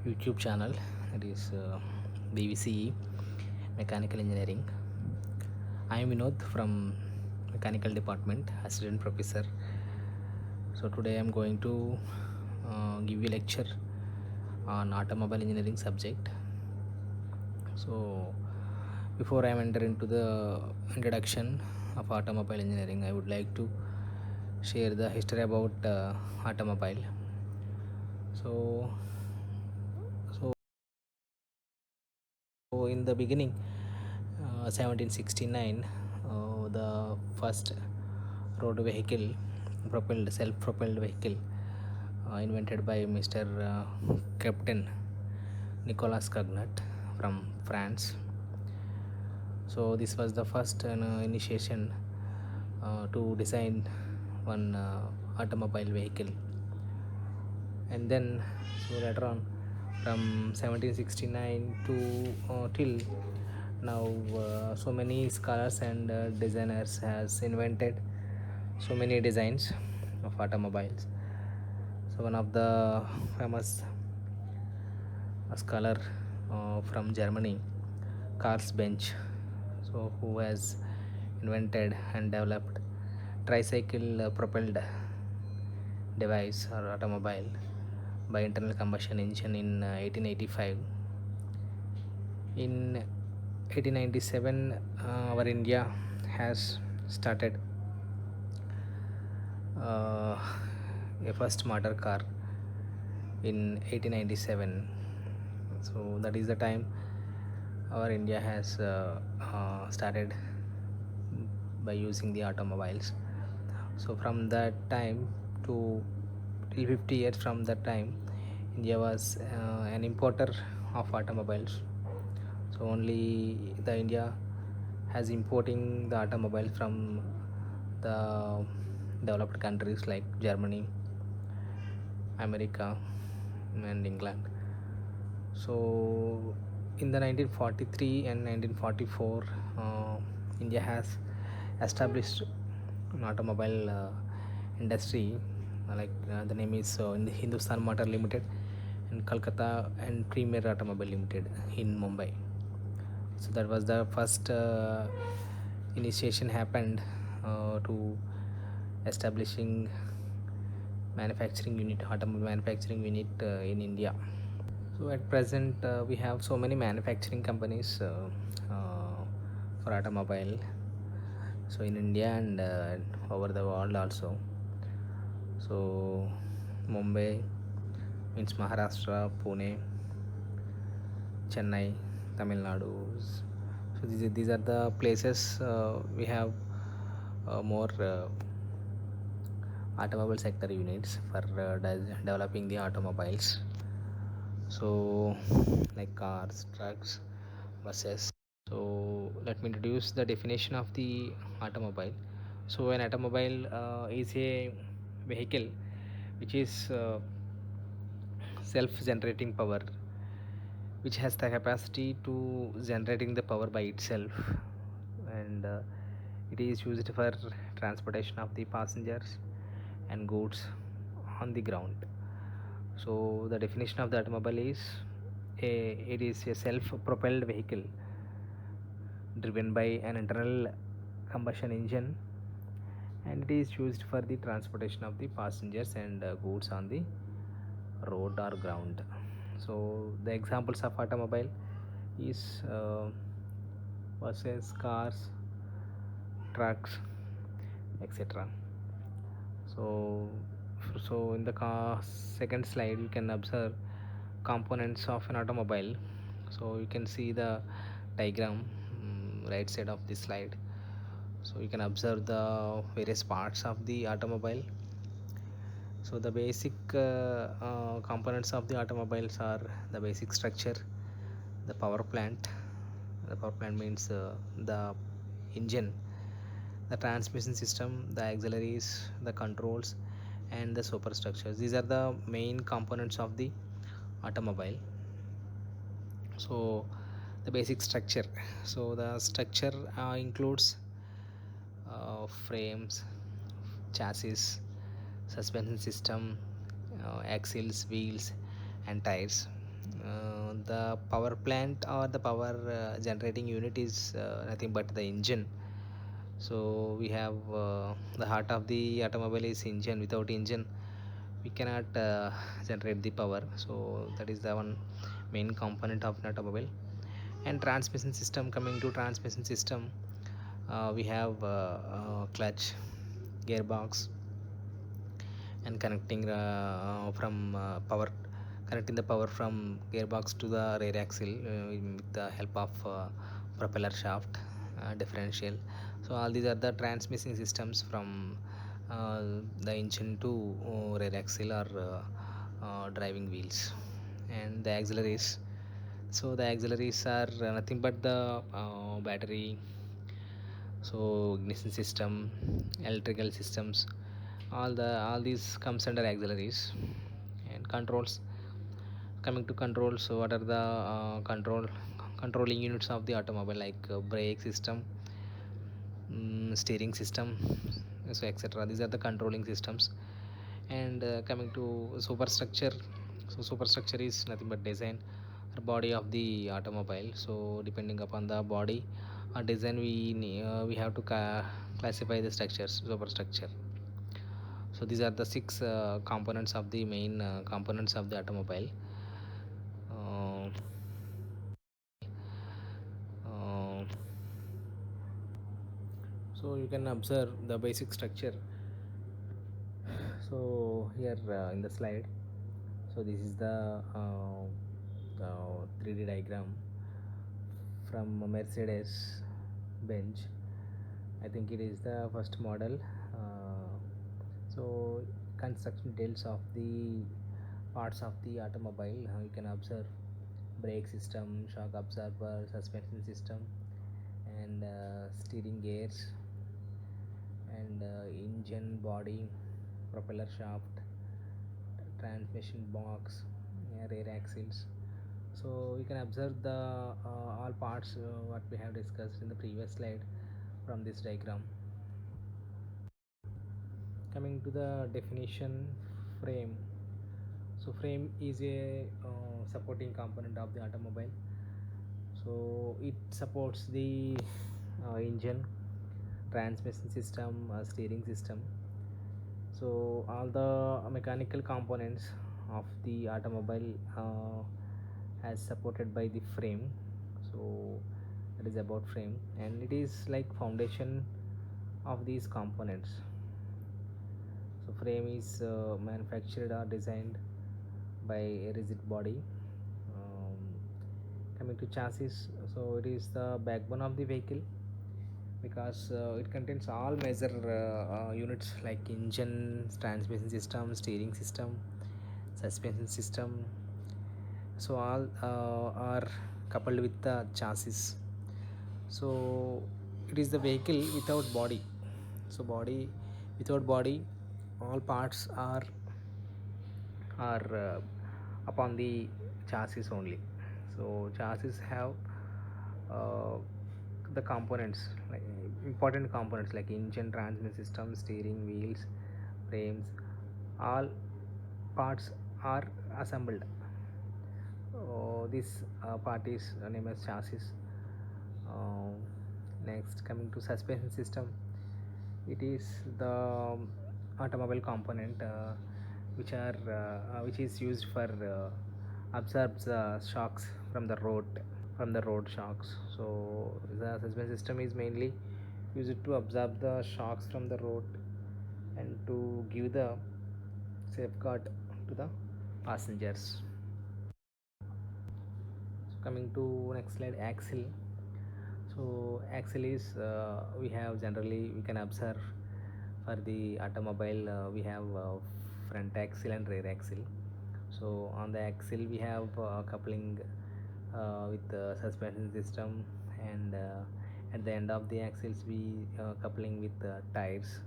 YouTube channel. It is BVCE Mechanical Engineering. I am Vinod from Mechanical Department, Assistant Professor. So today I am going to give you lecture on automobile engineering subject. So before I enter into the introduction of automobile engineering, I would like to share the history about automobile. So so in the beginning, 1769, the first road vehicle, self-propelled vehicle, invented by Mr. Captain Nicolas Cugnot from France. So this was the first initiation to design one automobile vehicle, and then so later on, from 1769 to till now, so many scholars and designers has invented so many designs of automobiles. So one of the famous scholar from Germany, Karl Benz, so who has invented and developed tricycle propelled device or automobile by internal combustion engine in 1885. In 1897, our India has started uh, a first motor car in 1897. So that is the time our India has started by using the automobiles. So from that time to till 50 years from that time, India was an importer of automobiles. So only the India has importing the automobile from the developed countries like Germany, America, and England. So in the 1943 and 1944, India has established an automobile industry, the name is in the Hindustan Motor Limited in Kolkata and Premier Automobile Limited in Mumbai. So that was the first initiation happened to establishing manufacturing unit, automobile manufacturing unit in India. So at present, we have so many manufacturing companies for automobile. So in India and over the world also. So Mumbai means Maharashtra, Pune, Chennai, Tamil Nadu. So these are the places we have more automobile sector units for developing the automobiles. So like cars, trucks, buses. So let me introduce the definition of the automobile. So an automobile is a vehicle which is self-generating power, which has the capacity to generating the power by itself, and it is used for transportation of the passengers and goods on the ground. So the definition of the automobile is it is a self-propelled vehicle driven by an internal combustion engine, and it is used for the transportation of the passengers and goods on the road or ground. So the examples of automobile is buses, cars, trucks, etc. So in the second slide you can observe components of an automobile. So you can see the diagram, right side of the slide. So you can observe the various parts of the automobile. So the basic components of the automobiles are the basic structure, the power plant. The power plant means the engine, the transmission system, the auxiliaries, the controls, and the superstructures. These are the main components of the automobile. So the basic structure. So the structure includes frames, chassis, suspension system, axles, wheels, and tires. The power plant or the power generating unit is nothing but the engine. So we have the heart of the automobile is engine. Without engine we cannot generate the power. So that is the one main component of an automobile. And transmission system, coming to transmission system, we have clutch, gearbox, and connecting from power, connecting the power from gearbox to the rear axle with the help of propeller shaft, differential. So all these are the transmission systems from uh, the engine to rear axle or driving wheels. And the auxiliaries, so the auxiliaries are nothing but the battery, so ignition system, electrical systems, all these comes under auxiliaries. And controls, coming to controls, so what are the controlling units of the automobile, like brake system, steering system, so etc. These are the controlling systems. And coming to superstructure, so superstructure is nothing but design or body of the automobile. So depending upon the body or design, we have to classify the structures, superstructure. So these are the six components of the main components of the automobile. uh, uh, so you can observe the basic structure. So here in the slide, so this is the 3D diagram from Mercedes Benz. I think it is the first model. uh, so construction details of the parts of the automobile, you can observe brake system, shock absorber, suspension system, and steering gears, and engine body, propeller shaft, transmission box, rear axles. So you can observe the all parts what we have discussed in the previous slide from this diagram. Coming to the definition, frame. So frame is a supporting component of the automobile. So it supports the engine, transmission system, steering system. So all the mechanical components of the automobile as supported by the frame. So that is about frame, and it is like foundation of these components. So frame is manufactured or designed by a rigid body. um, Coming to chassis, so it is the backbone of the vehicle, because it contains all major units like engine, transmission system, steering system, suspension system. So all are coupled with the chassis. So it is the vehicle without body. So body, without body, all parts are upon the chassis only. So chassis have uh, the components, like important components like engine, transmission system, steering wheels, frames. All parts are assembled. This part is named as chassis. uh, Next, coming to suspension system, it is the automobile component which is used for absorbs shocks from the road shocks. So the suspension system is mainly used to absorb the shocks from the road and to give the safeguard to the passengers. So coming to next slide, axle. So axle is we have generally we can observe for the automobile, we have front axle and rear axle. So on the axle we have coupling with the suspension system, and at the end of the axles we coupling with tires.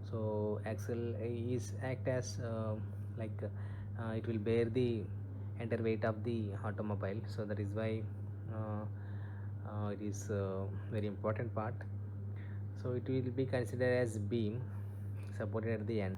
So axle is act as like it will bear the entire weight of the automobile. So that is why uh, it is very important part. So it will be considered as beam supported at the end.